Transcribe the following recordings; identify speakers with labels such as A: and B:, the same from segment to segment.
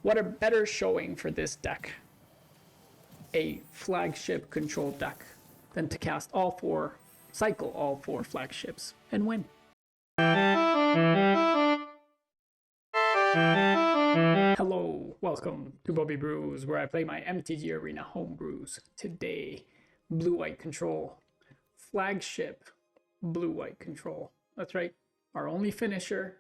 A: What a better showing for this deck, a flagship control deck, than to cast cycle all four flagships and win. Hello, welcome to Bobby Brews, where I play my MTG Arena home brews. Today, blue-white control, flagship blue-white control. That's right, our only finisher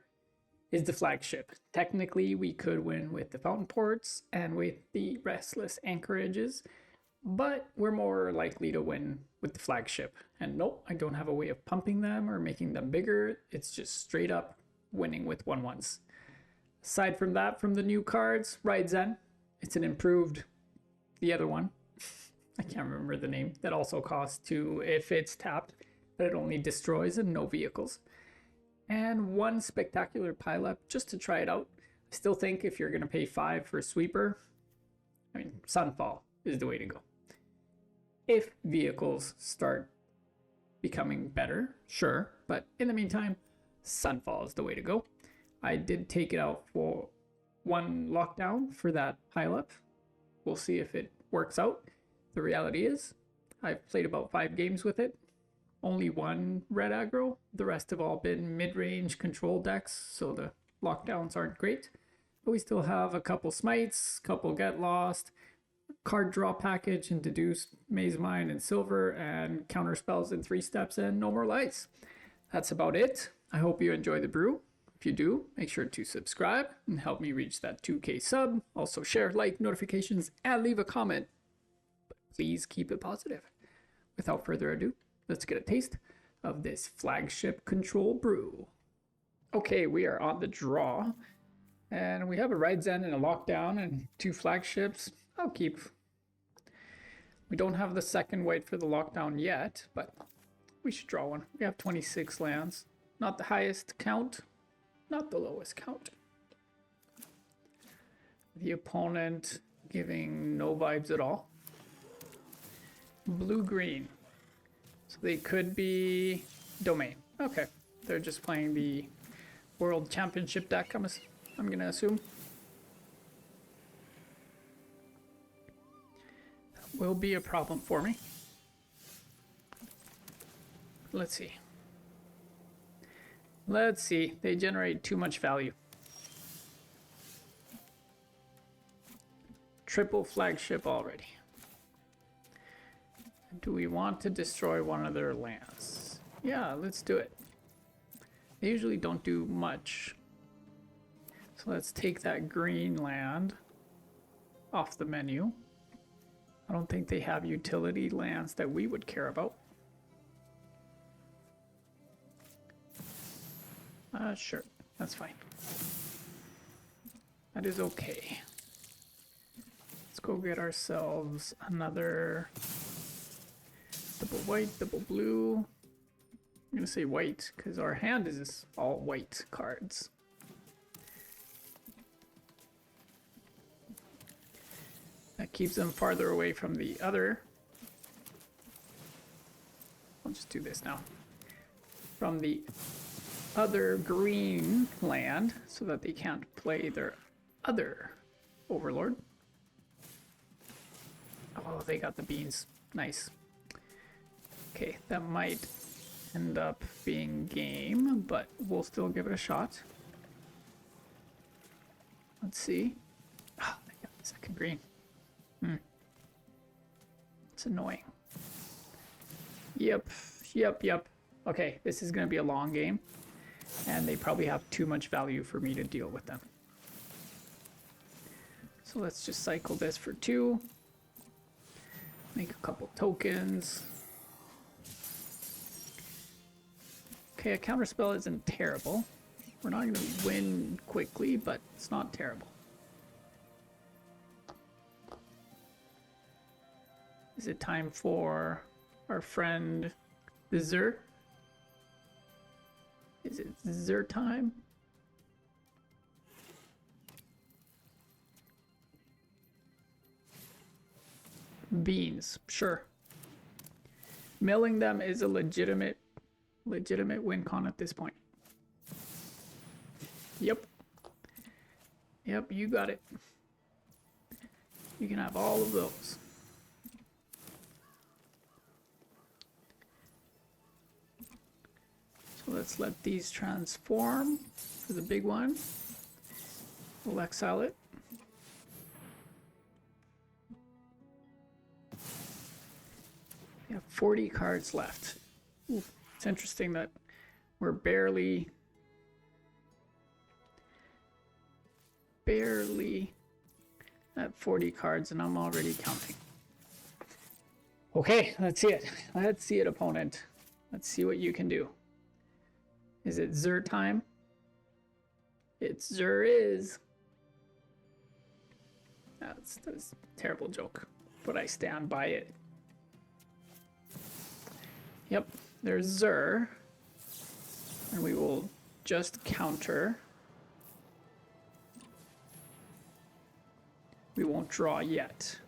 A: is the flagship. Technically, we could win with the Fountainports and with the Restless Anchorages, but we're more likely to win with the flagship. And nope, I don't have a way of pumping them or making them bigger. It's just straight up winning with 1/1s. Aside from that, from the new cards, Zen, it's an improved, the other one, I can't remember the name, that also costs 2 if it's tapped, but it only destroys and no vehicles. And 1 Spectacular Pileup just to try it out. I still think if you're going to pay 5 for a sweeper, I mean, Sunfall is the way to go. If vehicles start becoming better, sure, but in the meantime, Sunfall is the way to go. I did take it out for 1 lockdown for that Pileup. We'll see if it works out. The reality is, I've played about 5 games with it. Only 1 red aggro. The rest have all been mid-range control decks, so the lockdowns aren't great. But we still have a couple Smites, couple Get Lost, card draw package and Deduce, Mazemind and Silver, and counter spells in 3 steps and no more lights. That's about it. I hope you enjoy the brew. If you do, make sure to subscribe and help me reach that 2K sub. Also share, like, notifications, and leave a comment. But please keep it positive. Without further ado, let's get a taste of this flagship control brew. Okay, we are on the draw. And we have a Zen and a lockdown and 2 flagships. I'll keep. We don't have the second white for the lockdown yet, but we should draw one. We have 26 lands. Not the highest count, not the lowest count. The opponent giving no vibes at all. Blue-green. So they could be Domain. Okay, they're just playing the World Championship deck, I'm gonna assume. That will be a problem for me. Let's see. Let's see. They generate too much value. Triple flagship already. Do we want to destroy one of their lands? Yeah, let's do it. They usually don't do much. So let's take that green land off the menu. I don't think they have utility lands that we would care about. Sure, that's fine. That is okay. Let's go get ourselves another double white, double blue. I'm gonna say white because our hand is all white cards. That keeps them farther away from the other. I'll just do this now. From the other green land so that they can't play their other overlord. Oh, they got the beans. Nice. Okay, that might end up being game, but we'll still give it a shot. Let's see. Oh, they got the second green. It's annoying. Yep. Okay, this is going to be a long game. And they probably have too much value for me to deal with them. So let's just cycle this for 2. Make a couple tokens. Okay, a counterspell isn't terrible. We're not going to win quickly, but it's not terrible. Is it time for our friend the Zer? Is it Zer time? Beans, sure. Milling them is a legitimate win con at this point. Yep, you got it. You can have all of those. So let's let these transform for the big one. We'll exile it. We have 40 cards left. Ooh, it's interesting that we're barely at 40 cards and I'm already counting. Okay, let's see it. Let's see it, opponent. Let's see what you can do. Is it Zur time? It's Zur is. That's a terrible joke, but I stand by it. Yep, there's Zur. And we will just counter. We won't draw yet.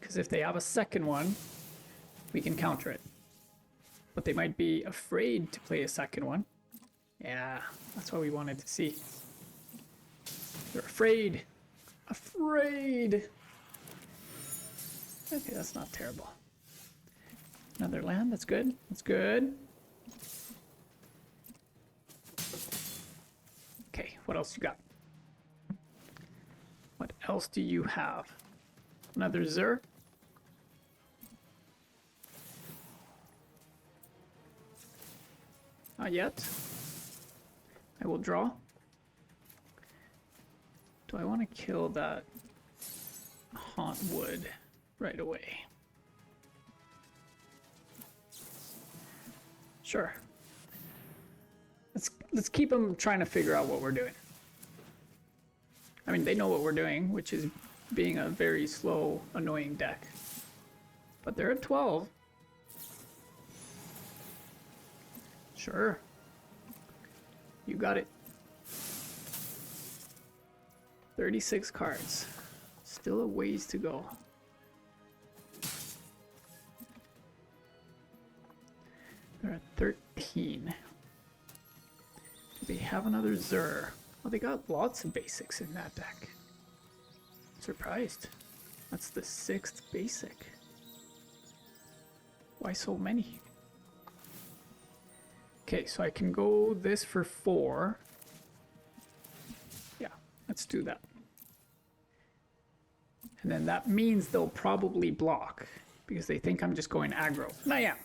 A: Because if they have a second one, we can counter it. But they might be afraid to play a second one. Yeah, that's what we wanted to see. They're afraid. Afraid. Okay, that's not terrible. Another land, that's good. That's good. Okay, what else you got? What else do you have? Another Zur? Not yet. I will draw. Do I want to kill that Haunt Wood right away? Sure. Let's keep them trying to figure out what we're doing. I mean, they know what we're doing, which is being a very slow, annoying deck. But they're at 12. Sure. You got it. 36 cards. Still a ways to go. They're at 13. Do they have another Zur? Oh, they got lots of basics in that deck. Surprised. That's the 6th basic. Why so many? Okay, so I can go this for 4. Yeah, let's do that. And then that means they'll probably block because they think I'm just going aggro. And I am.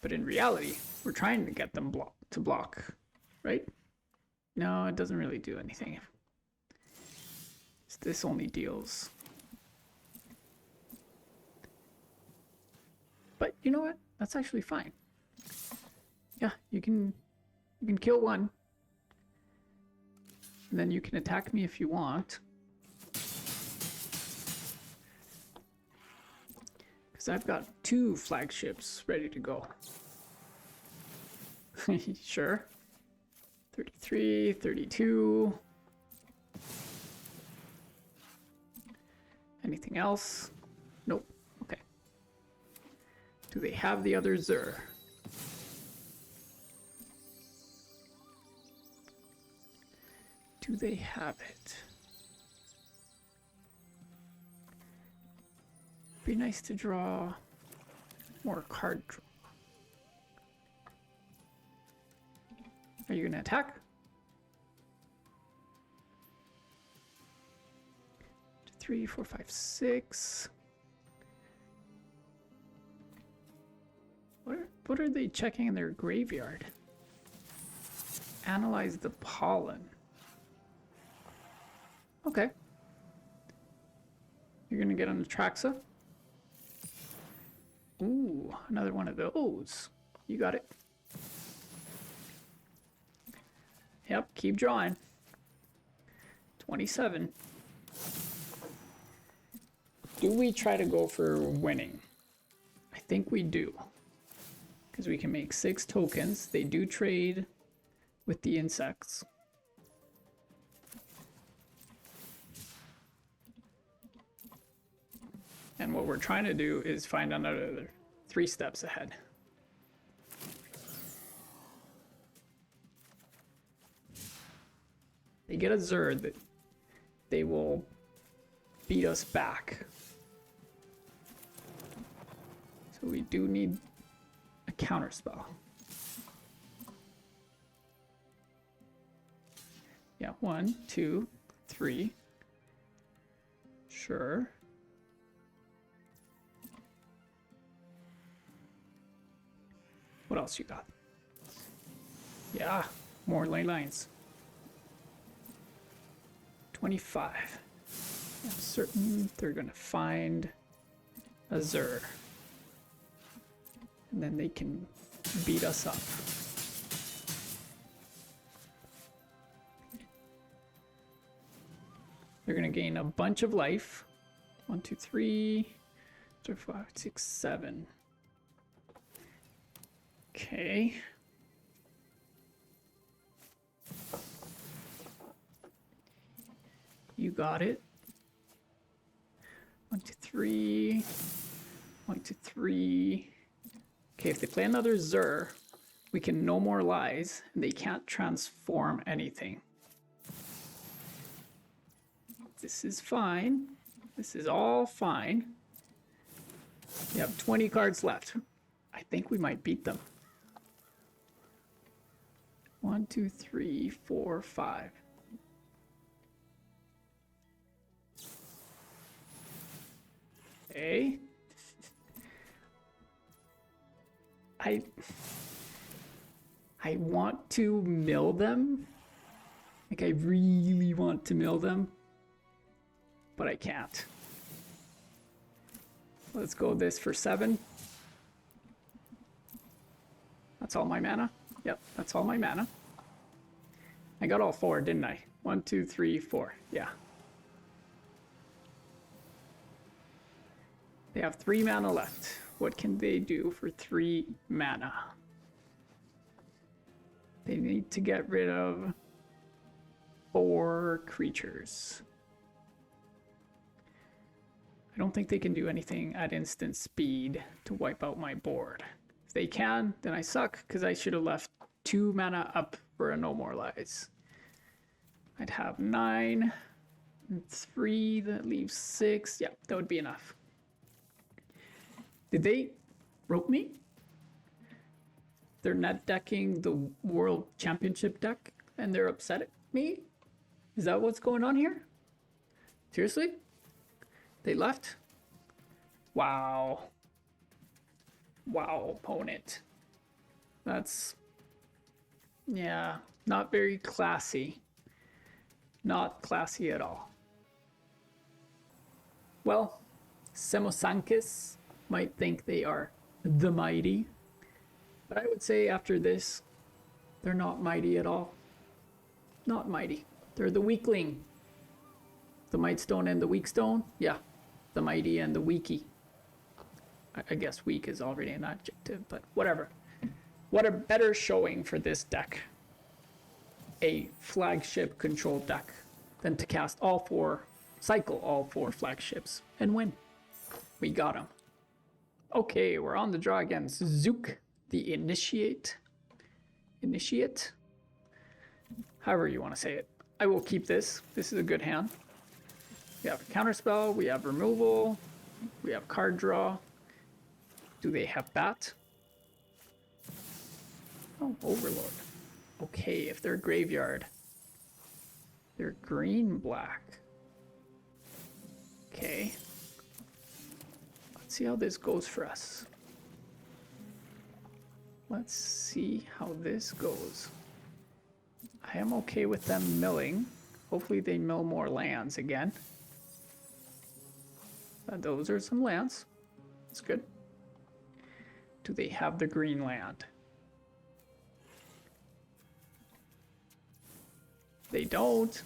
A: But in reality, we're trying to get them to block, right? No, it doesn't really do anything. This only deals. But you know what? That's actually fine. Yeah, you can kill one. And then you can attack me if you want. Because I've got 2 flagships ready to go. Sure. 33, 32. Anything else? Nope. Okay. Do they have the other Zur? Do they have it? Be nice to draw more card draw. Are you gonna attack? 3, 4, 5, 6. What are they checking in their graveyard? Analyze the pollen. Okay. You're gonna get on the Traxa? Ooh, another one of those. You got it. Yep, keep drawing. 27. Do we try to go for winning? I think we do. Because we can make 6 tokens. They do trade with the insects. And what we're trying to do is find another 3 steps ahead. They get a Zur that they will beat us back. So we do need a counterspell. Yeah, 1, 2, 3. Sure. What else you got? Yeah, more ley lines. 25. I'm certain they're gonna find Azure. And then they can beat us up. They're gonna gain a bunch of life. 1, 2, 3, 4, 5, 6, 7. Okay. You got it. 1, 2, 3. 1, 2, 3. Okay, if they play another Zur, we can No More Lies, and they can't transform anything. This is fine. This is all fine. We have 20 cards left. I think we might beat them. 1, 2, 3, 4, 5. Okay. I want to mill them. Like, I really want to mill them. But I can't. Let's go this for 7. That's all my mana? Yep, that's all my mana. I got all 4, didn't I? 1, 2, 3, 4. Yeah. They have 3 mana left. What can they do for 3 mana? They need to get rid of 4 creatures. I don't think they can do anything at instant speed to wipe out my board. If they can, then I suck, because I should have left 2 mana up for a No More Lies. I'd have 9 and 3, that leaves 6. Yeah, that would be enough. Did they rope me? They're net decking the World Championship deck and they're upset at me? Is that what's going on here? Seriously? They left? Wow. Wow, opponent. That's... yeah, not very classy. Not classy at all. Well, Semosankis might think they are the mighty, but I would say after this, they're not mighty at all. Not mighty. They're the weakling. The Might Stone and the Weak Stone? Yeah, the mighty and the weaky. I guess weak is already an adjective, but whatever. What a better showing for this deck. A flagship control deck than to cast all 4, cycle all 4 flagships and win. We got him. Okay, we're on the draw against Zook, the Initiate. Initiate? However you want to say it. I will keep this. This is a good hand. We have counterspell, we have removal, we have card draw. Do they have bat? Oh, Overlord. Okay, if they're graveyard, they're green-black. Okay. Let's see how this goes for us. Let's see how this goes. I am okay with them milling. Hopefully they mill more lands again. Those are some lands. That's good. Do they have the green land? They don't.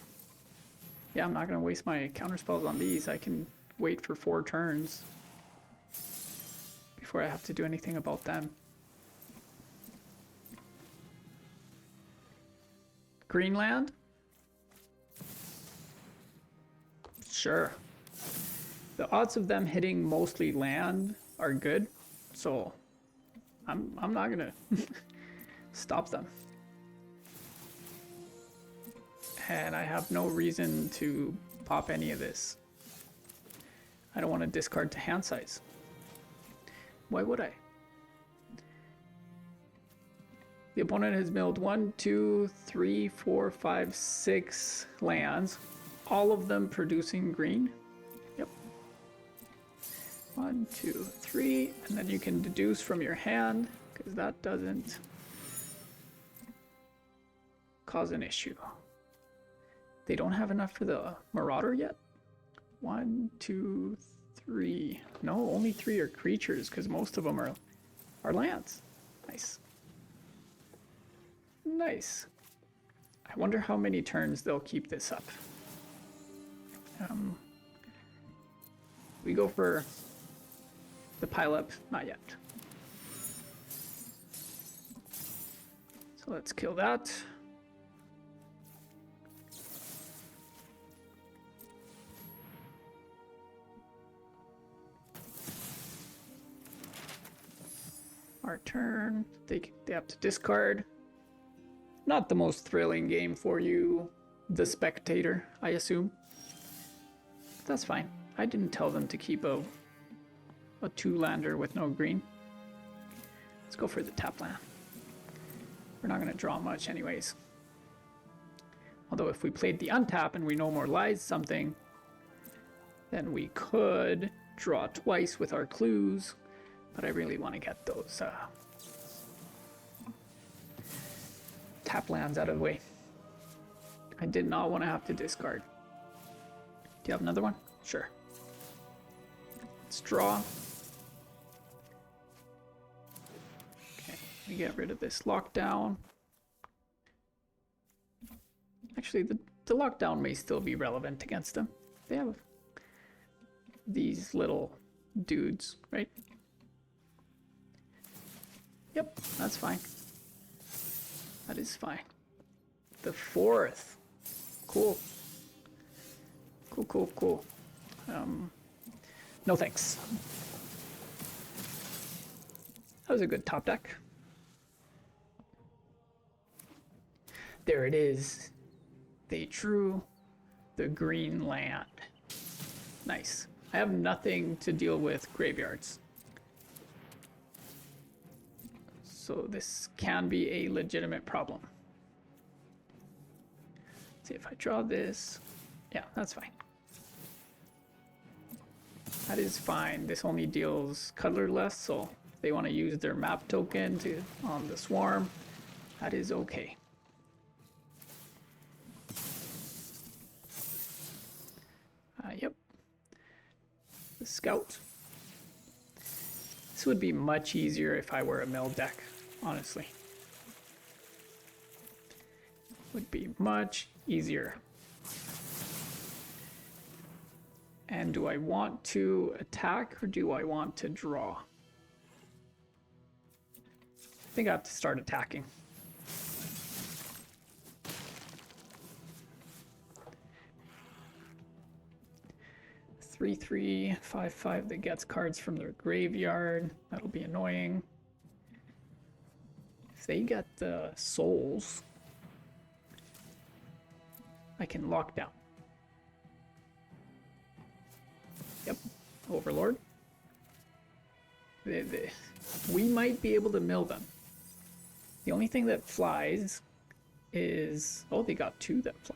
A: Yeah, I'm not going to waste my counterspells on these. I can wait for 4 turns before I have to do anything about them. Greenland? Sure. The odds of them hitting mostly land are good, so I'm not gonna stop them. And I have no reason to pop any of this. I don't want to discard to hand size. Why would I? The opponent has milled 1, 2, 3, 4, 5, 6 lands, all of them producing green. Yep. 1, 2, 3, and then you can deduce from your hand, because that doesn't cause an issue. They don't have enough for the Marauder yet? 1, 2, 3. No, only 3 are creatures, because most of them are lands. Nice. Nice. I wonder how many turns they'll keep this up. We go for the Pileup, not yet. So let's kill that. Our turn. They have to discard. Not the most thrilling game for you, the spectator, I assume. That's fine. I didn't tell them to keep a 2-lander with no green. Let's go for the tap land. We're not going to draw much anyways. Although if we played the untap and we no more lies something, then we could draw twice with our clues. But I really want to get those tap lands out of the way. I did not want to have to discard. Do you have another one? Sure. Let's draw. Okay, we get rid of this lockdown. Actually, the lockdown may still be relevant against them. They have these little dudes, right? Yep, that's fine. That is fine. The 4th. Cool. Cool, cool, cool. No thanks. That was a good top deck. There it is. They drew the green land. Nice. I have nothing to deal with graveyards. So this can be a legitimate problem. Let's see if I draw this. Yeah, that's fine. That is fine. This only deals colorless, so if they want to use their map token on the swarm, that is okay. Yep. The scout. This would be much easier if I were a mill deck, honestly. Would be much easier. And do I want to attack or do I want to draw? I think I have to start attacking. Three, 3, 5, 5 that gets cards from their graveyard. That'll be annoying. If they get the souls, I can lock down. Yep, Overlord. We might be able to mill them. The only thing that flies is... Oh, they got 2 that fly.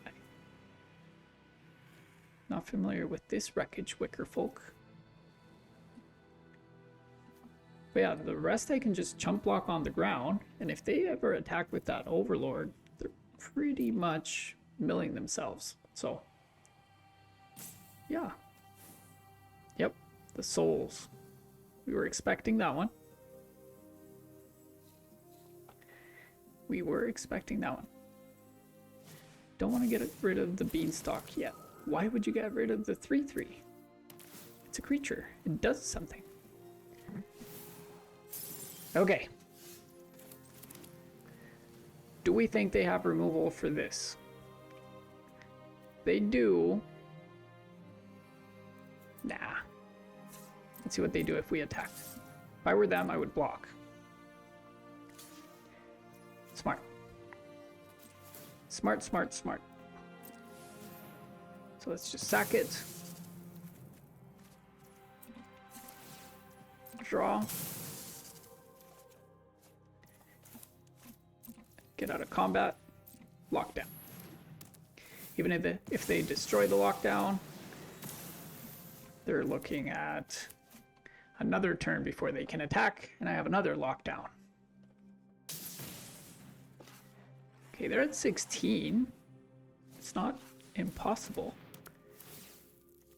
A: Not familiar with this wreckage, Wicker Folk. But yeah, the rest I can just chump block on the ground, and if they ever attack with that Overlord, they're pretty much milling themselves. So, yeah. Yep, the souls. We were expecting that one. We were expecting that one. Don't want to get rid of the Beanstalk yet. Why would you get rid of the 3/3? It's a creature. It does something. Okay. Do we think they have removal for this? They do. Nah. Let's see what they do if we attack. If I were them, I would block. Smart. Smart, smart, smart. So let's just sack it. draw. Get out of combat. Lockdown. Even if they destroy the lockdown, they're looking at another turn before they can attack, and I have another lockdown. Okay, they're at 16. It's not impossible.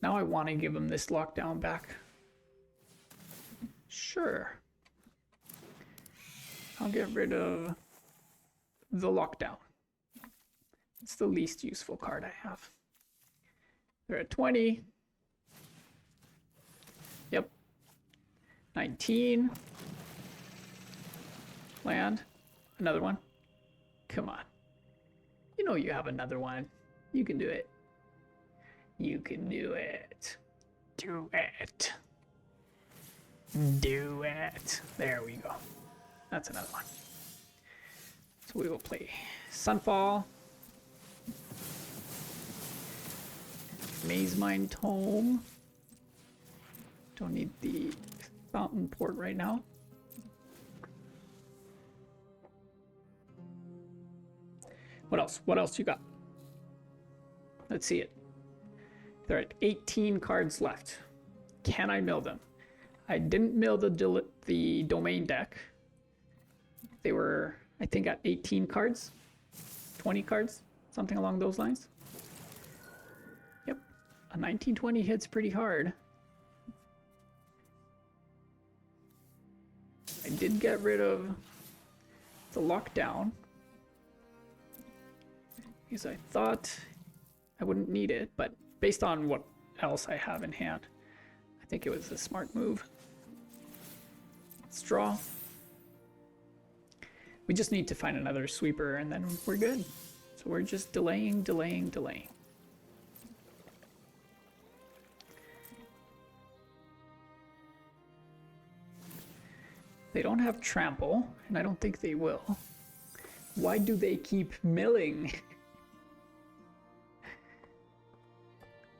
A: Now I want to give them this lockdown back. Sure. I'll get rid of the lockdown. It's the least useful card I have. They're at 20. Yep. 19. Land. Another one. Come on. You know you have another one. You can do it. You can do it. Do it. Do it. There we go. That's another one. So we will play Sunfall. Mazemind Tome. Don't need the Fountainport right now. What else? What else you got? Let's see it. They're at 18 cards left. Can I mill them? I didn't mill the domain deck. They were, I think, at 18 cards, 20 cards, something along those lines. Yep, a 1920 hits pretty hard. I did get rid of the lockdown because I thought I wouldn't need it, but based on what else I have in hand, I think it was a smart move. Let's draw. We just need to find another sweeper and then we're good. So we're just delaying. They don't have trample, and I don't think they will. Why do they keep milling?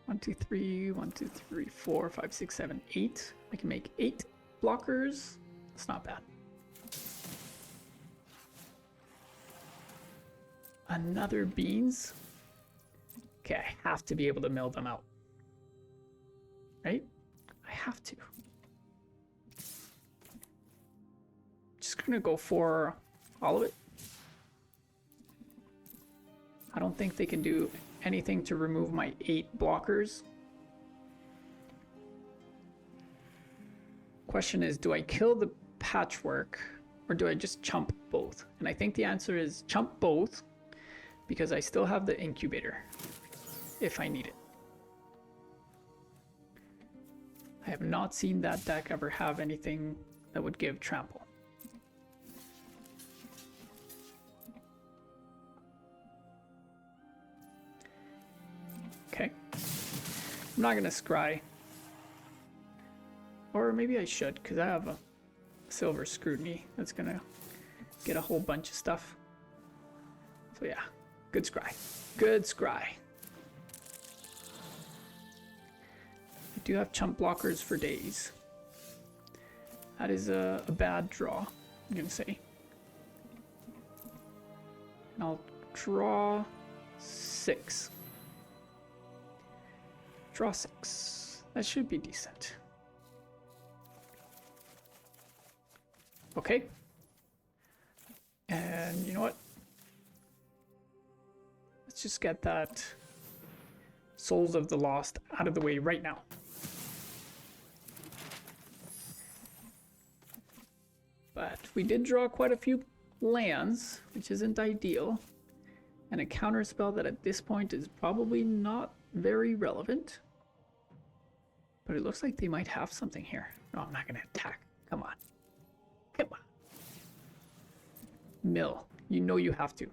A: 1, 2, 3, 1, 2, 3, 4, 5, 6, 7, 8. I can make 8 blockers. That's not bad. Another beans. Okay, I have to be able to mill them out. Right? I have to. Just gonna go for all of it. I don't think they can do anything to remove my 8 blockers. Question is, do I kill the patchwork or do I just chump both? And I think the answer is chump both because I still have the incubator if I need it. I have not seen that deck ever have anything that would give trample. Okay. I'm not gonna scry. Or maybe I should, because I have a Silver Scrutiny that's gonna get a whole bunch of stuff. So yeah, good scry. Good scry. I do have chump blockers for days. That is a bad draw, I'm gonna say. And I'll draw 6. Draw 6. That should be decent. Okay. And you know what? Let's just get that Souls of the Lost out of the way right now. But we did draw quite a few lands, which isn't ideal. And a counterspell that at this point is probably not very relevant. But it looks like they might have something here. No, I'm not going to attack. Come on. Come on. Mill. You know you have to.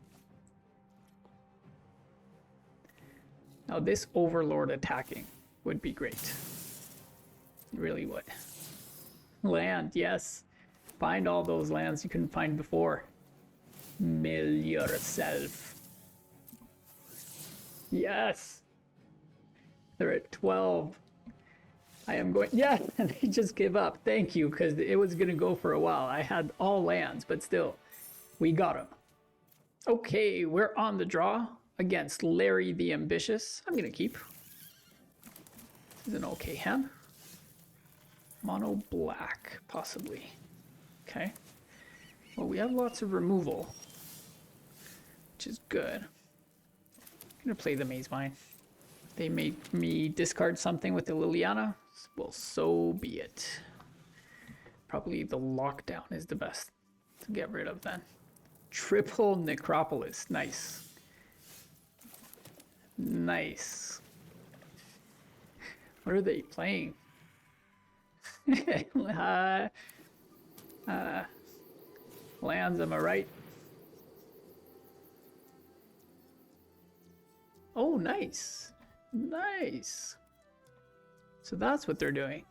A: Now this Overlord attacking would be great. It really would. Land, yes. Find all those lands you couldn't find before. Mill yourself. Yes. They're at 12. I am going, yeah, and they just give up. Thank you, because it was going to go for a while. I had all lands, but still, we got him. Okay, we're on the draw against Larry the Ambitious. I'm going to keep. This is an okay hand. Mono black, possibly. Okay. Well, we have lots of removal, which is good. I'm going to play the Mazemind. They made me discard something with the Liliana. Well, so be it. Probably the lockdown is the best to get rid of then. Triple Necropolis. Nice. Nice. What are they playing? Lands, am I right? Oh, nice. Nice. So that's what they're doing.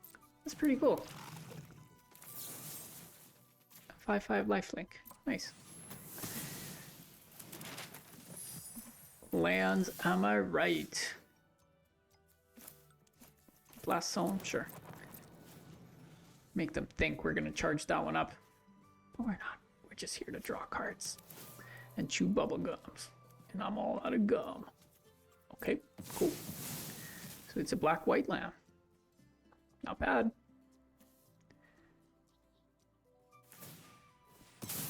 A: That's pretty cool. 5/5 lifelink. Nice. Lands, am I right? Blast Zone, sure. Make them think we're gonna charge that one up. But we're not. We're just here to draw cards and chew bubble gums. And I'm all out of gum. Okay, cool. So it's a black-white land. Not bad.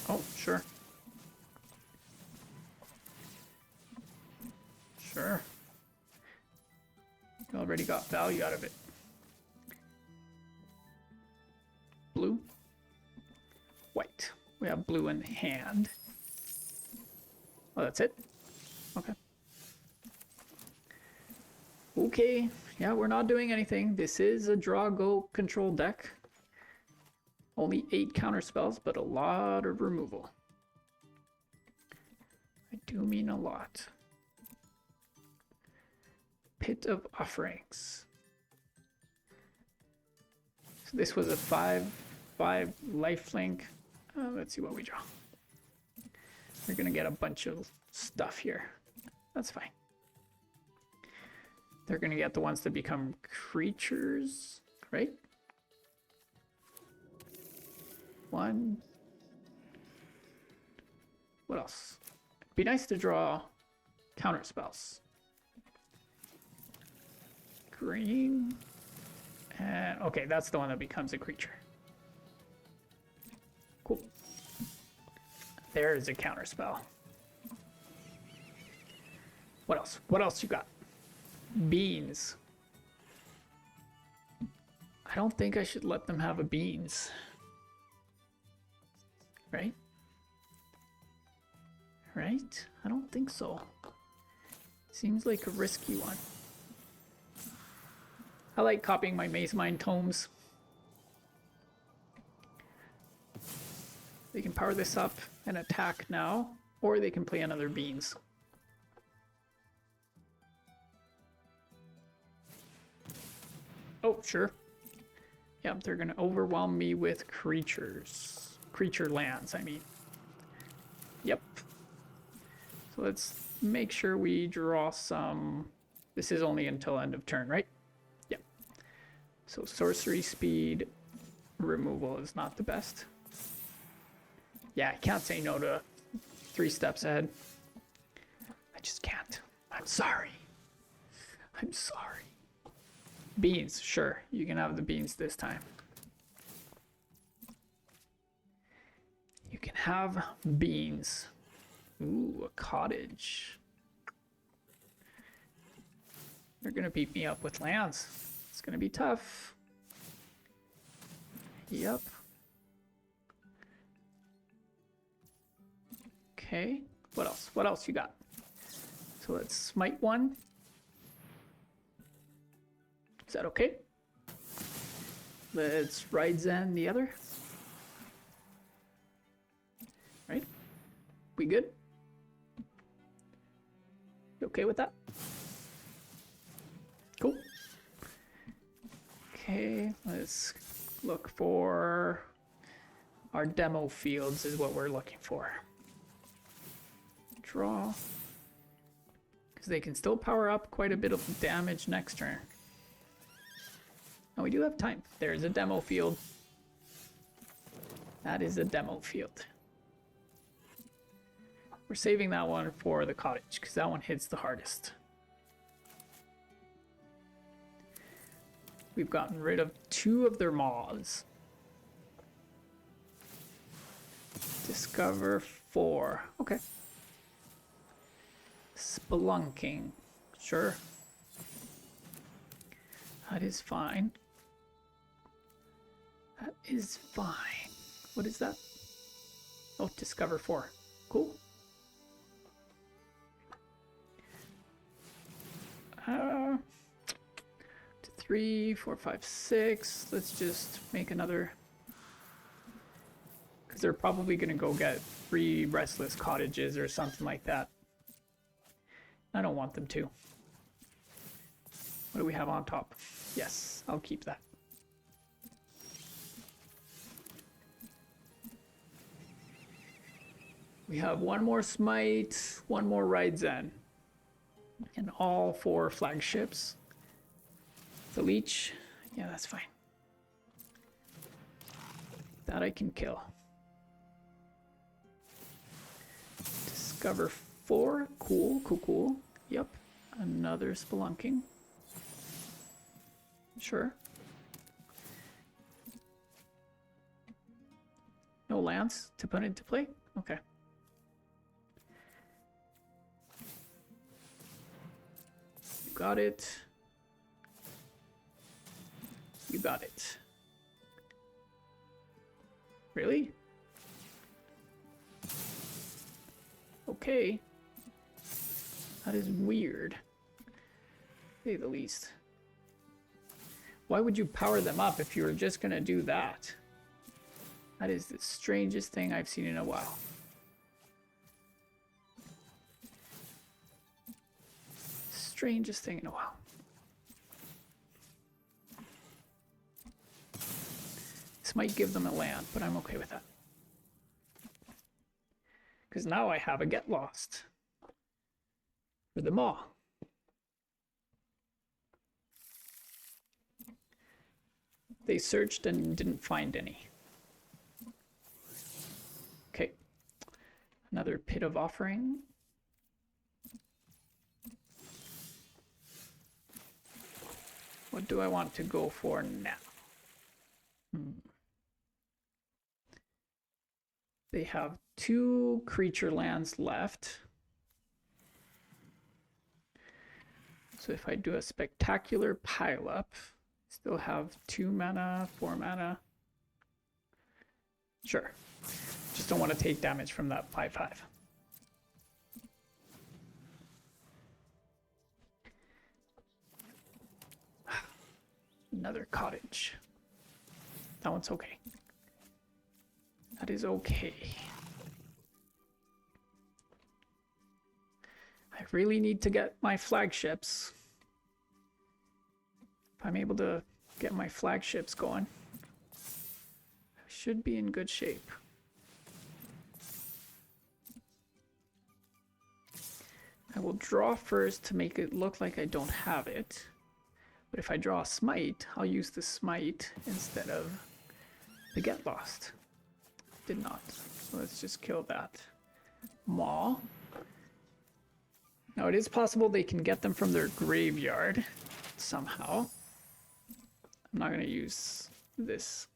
A: Oh, sure. Sure. You already got value out of it. Blue. White. We have blue in hand. Oh, that's it? Okay. Okay. Yeah, we're not doing anything. This is a draw-go control deck. Only 8 counter spells, but a lot of removal. I do mean a lot. Pit of Offerings. So this was a 5/5 lifelink. Let's see what we draw. We're gonna get a bunch of stuff here. That's fine. They're gonna get the ones that become creatures, right? 1. What else? It'd be nice to draw counter spells. Green. And okay, that's the one that becomes a creature. Cool. There's a counter spell. What else? What else you got? Beans. I don't think I should let them have a beans. Right? Right? I don't think so. Seems like a risky one. I like copying my Mazemind Tomes. They can power this up and attack now, or they can play another beans. Oh, sure. Yep, they're gonna overwhelm me with creatures. Creature lands, I mean. Yep. So let's make sure we draw some. This is only until end of turn, right? Yep. So sorcery speed removal is not the best. Yeah, I can't say no to 3 steps ahead. I just can't. I'm sorry. I'm sorry. Beans, sure. You can have the beans this time. You can have beans. Ooh, a cottage. They're gonna beat me up with lands. It's gonna be tough. Yep. Okay. What else? What else you got? So let's smite one. Is that okay? Let's ride Zen the other. Right? We good? You okay with that? Cool. Okay, let's look for our demo fields is what we're looking for. Draw. Because they can still power up quite a bit of damage next turn. And we do have time. There's a demo field. That is a demo field. We're saving that one for the cottage because that one hits the hardest. We've gotten rid of 2 of their maws. Discover 4. Okay. Spelunking. Sure. That is fine. That is fine. What is that? Oh, discover 4. Cool. 3, 4, 5, 6. Let's just make another. Because they're probably going to go get 3 restless cottages or something like that. I don't want them to. What do we have on top? Yes, I'll keep that. We have 1 more Smite, 1 more Ride Zen, and all 4 flagships. The leech, yeah, that's fine. That I can kill. Discover 4, cool, cool, cool. Yep, another spelunking. Sure. No lands to put into play? Okay. You got it. You got it. Really? Okay. That is weird, to say the least. Why would you power them up if you were just gonna do that? That is the strangest thing I've seen in a while. Strangest thing in a while. This might give them a land, but I'm okay with that. Because now I have a get lost for them all. They searched and didn't find any. Okay. Another Pit of Offering. What do I want to go for now? They have 2 creature lands left. So if I do a Spectacular Pileup, still have 2 mana, 4 mana. Sure. Just don't want to take damage from that 5/5. Another cottage. That one's okay. That is okay. I really need to get my flagships. If I'm able to get my flagships going, I should be in good shape. I will draw first to make it look like I don't have it. But if I draw a Smite, I'll use the Smite instead of the Get Lost. Did not. So let's just kill that Maw. Now it is possible they can get them from their graveyard somehow. I'm not going to use this.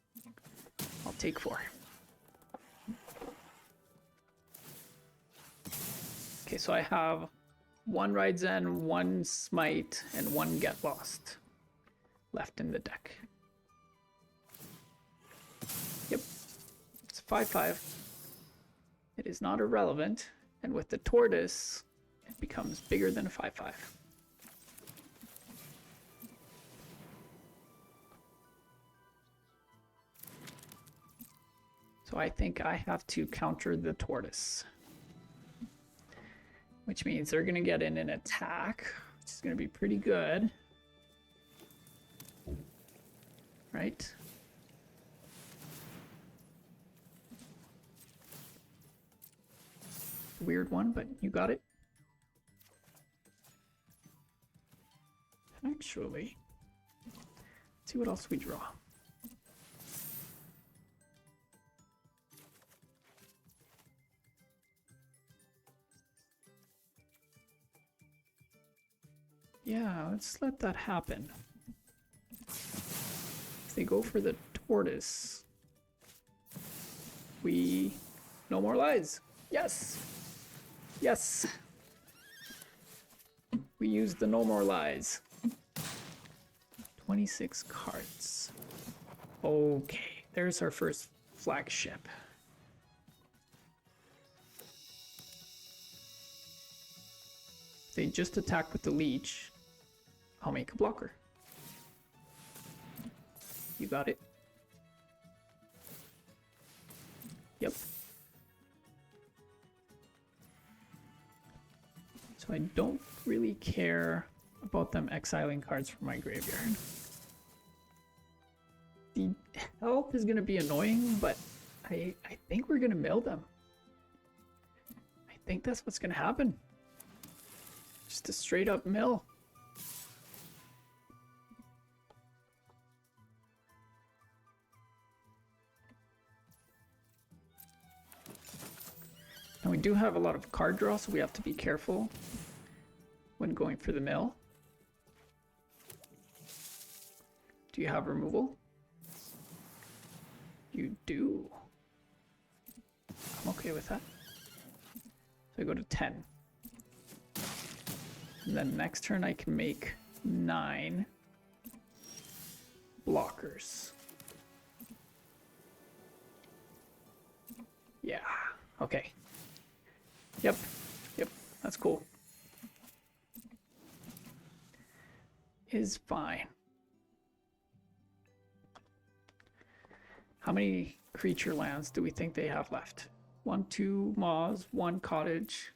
A: I'll take 4. Okay, so I have 1 Ride Zen, 1 Smite, and 1 Get Lost left in the deck. Yep. It's 5/5. It is not irrelevant, and with the tortoise, it becomes bigger than a 5/5. So I think I have to counter the tortoise, which means they're going to get in an attack, which is going to be pretty good. Right? Weird one, but you got it. Actually, See what else we draw. Yeah, let's let that happen. If they go for the tortoise, we... No more lies. Yes. Yes. We used the no more lies. 26 cards. Okay, there's our first flagship. If they just attack with the leech, I'll make a blocker. You got it. Yep. So I don't really care about them exiling cards from my graveyard. The help is going to be annoying, but I think we're going to mill them. I think that's what's going to happen. Just a straight up mill. And we do have a lot of card draw, so we have to be careful when going for the mill. Do you have removal? You do. I'm okay with that. So I go to 10. And then next turn I can make 9 blockers. Yeah, okay. Yep, that's cool. Is fine. How many creature lands do we think they have left? 1, 2 Maws, 1 cottage,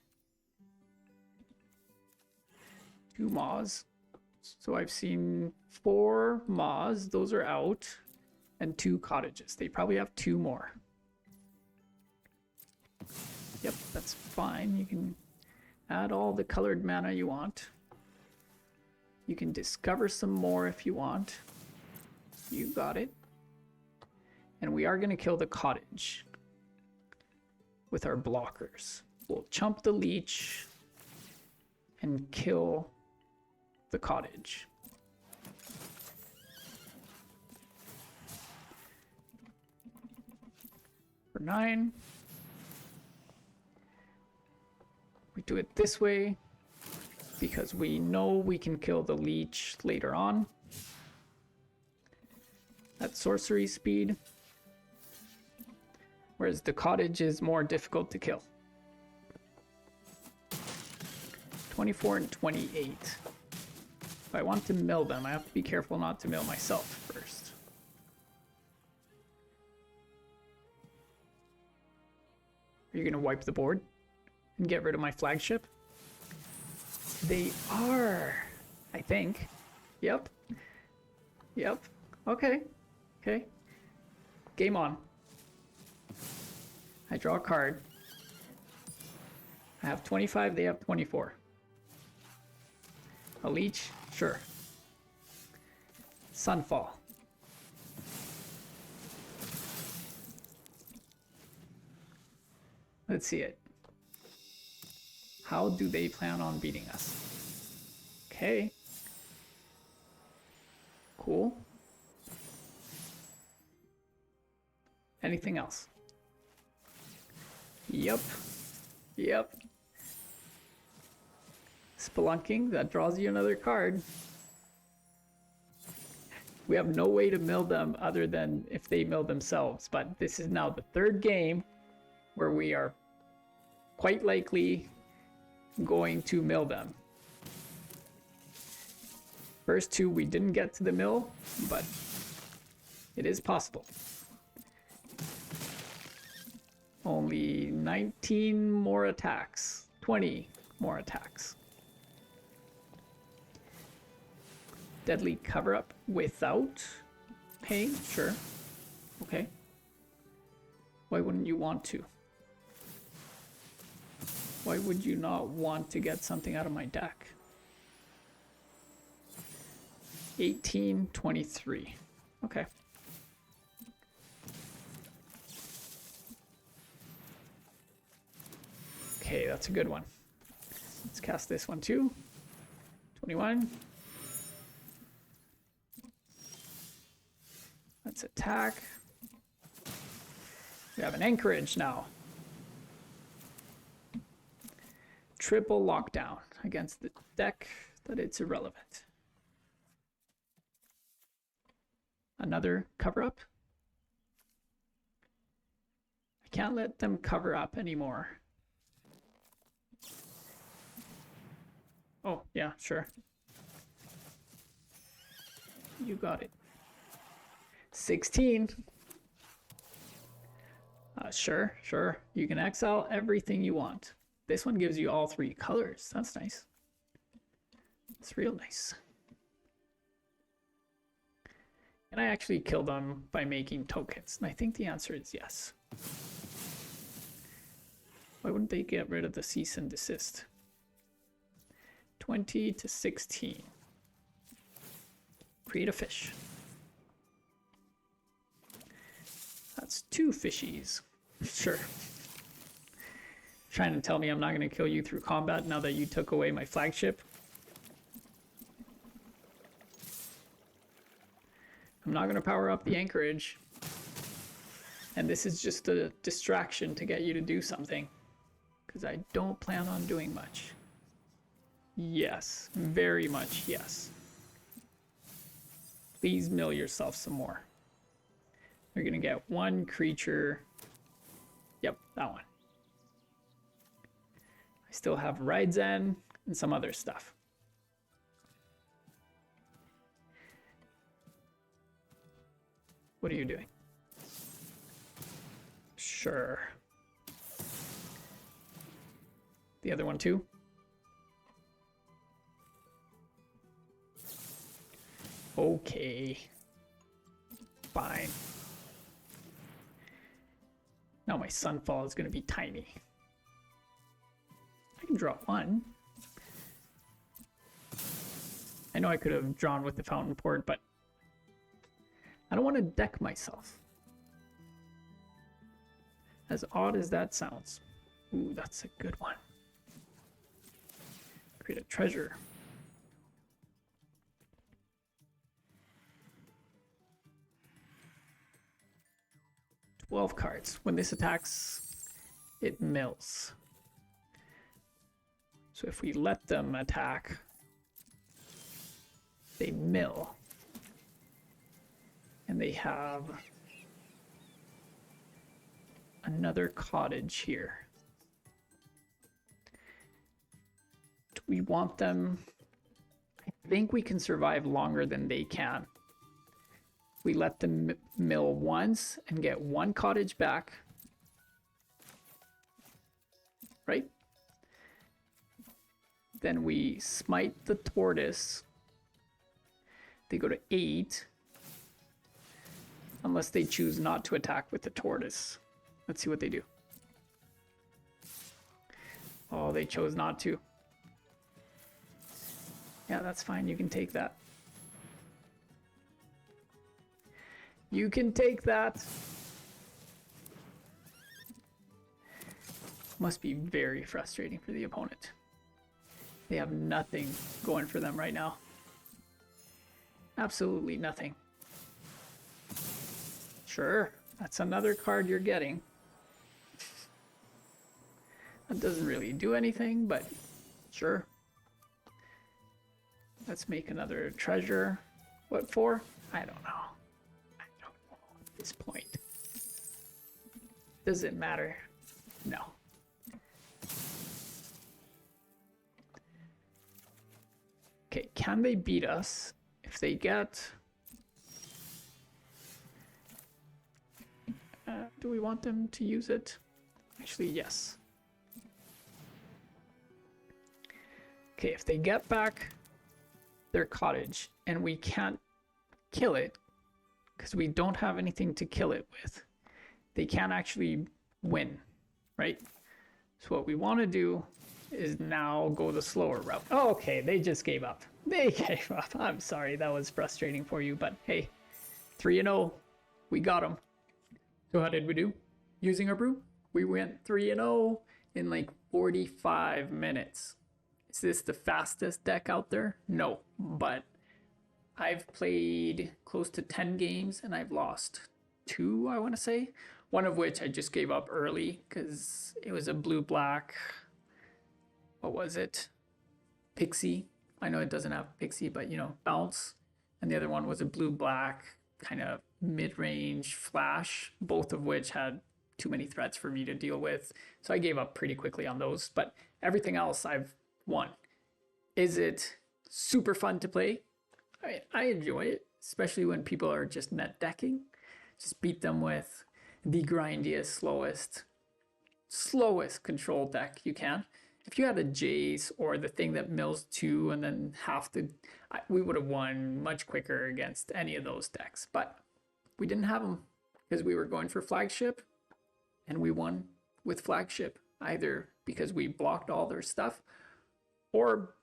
A: 2 Maws. So I've seen 4 Maws, those are out, and 2 cottages. They probably have 2 more. Yep, that's fine. You can add all the colored mana you want. You can discover some more if you want. You got it. And we are going to kill the cottage with our blockers. We'll chump the leech and kill the cottage. For 9. We do it this way because we know we can kill the leech later on at sorcery speed, whereas the cottage is more difficult to kill. 24 and 28. If I want to mill them, I have to be careful not to mill myself first. Are you going to wipe the board and get rid of my flagship? They are, I think. Yep. Okay. Game on. I draw a card. I have 25, they have 24. A leech? Sure. Sunfall. Let's see it. How do they plan on beating us? Okay. Cool. Anything else? Yep. Spelunking, that draws you another card. We have no way to mill them other than if they mill themselves, but this is now the 3rd game where we are quite likely going to mill them. First 2 we didn't get to the mill, but it is possible. Only 19 more attacks, 20 more attacks. Deadly cover-up without paying? Sure. Okay. Why wouldn't you want to? Why would you not want to get something out of my deck? 18, 23. Okay. Okay, that's a good one. Let's cast this one too. 21. Let's attack. We have an Anchorage now. Triple lockdown against the deck that it's irrelevant. Another cover up. I can't let them cover up anymore. Oh, yeah, sure. You got it. 16. Sure. You can exile everything you want. This one gives you all 3 colors. That's nice. It's real nice. Can I actually kill them by making tokens? And I think the answer is yes. Why wouldn't they get rid of the cease and desist? 20 to 16. Create a fish. That's 2 fishies. Sure. Trying to tell me I'm not going to kill you through combat now that you took away my flagship? I'm not going to power up the Anchorage. And this is just a distraction to get you to do something. Because I don't plan on doing much. Yes, very much yes. Please mill yourself some more. You're going to get 1 creature. Yep, that one. I still have Raidzen and some other stuff. What are you doing? Sure. The other one too? Okay. Fine. Now my Sunfall is going to be tiny. I can draw 1. I know I could have drawn with the Fountainport, but I don't want to deck myself. As odd as that sounds. Ooh, that's a good one. Create a treasure. Cards. When this attacks, it mills. So if we let them attack, they mill. And they have another cottage here. Do we want them? I think we can survive longer than they can. We let them mill once and get 1 cottage back. Right? Then we smite the tortoise. They go to 8. Unless they choose not to attack with the tortoise. Let's see what they do. Oh, they chose not to. Yeah, that's fine. You can take that. You can take that. Must be very frustrating for the opponent. They have nothing going for them right now. Absolutely nothing. Sure, that's another card you're getting. That doesn't really do anything, but sure. Let's make another treasure. What for? I don't know. At this point. Does it matter? No. Okay, can they beat us if they get... do we want them to use it? Actually, yes. Okay, if they get back their cottage and we can't kill it because we don't have anything to kill it with, they can't actually win, right? So what we want to do is now go the slower route. Oh, okay, they just gave up. They gave up. I'm sorry, that was frustrating for you, but hey, 3-0. We got them. So how did we do? Using our brew? We went 3-0 in like 45 minutes. Is this the fastest deck out there? No, but I've played close to 10 games and I've lost 2, I want to say. One of which I just gave up early because it was a blue-black, what was it? Pixie. I know it doesn't have Pixie, but you know, bounce. And the other one was a blue-black kind of mid-range flash, both of which had too many threats for me to deal with. So I gave up pretty quickly on those, but everything else I've won. Is it super fun to play? I enjoy it, especially when people are just net decking. Just beat them with the grindiest, slowest control deck you can. If you had a Jace or the thing that mills 2 and then half the... we would have won much quicker against any of those decks. But we didn't have them because we were going for Flagship. And we won with Flagship. Either because we blocked all their stuff or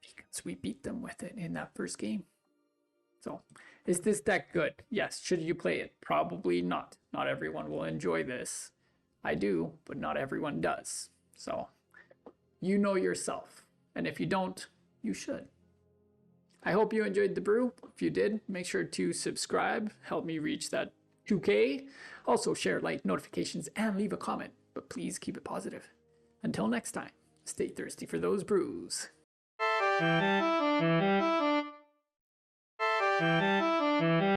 A: because we beat them with it in that first game. So, is this deck good? Yes. Should you play it? Probably not. Not everyone will enjoy this. I do, but not everyone does. So, you know yourself. And if you don't, you should. I hope you enjoyed the brew. If you did, make sure to subscribe. Help me reach that 2K. Also share, like, notifications, and leave a comment. But please keep it positive. Until next time, stay thirsty for those brews.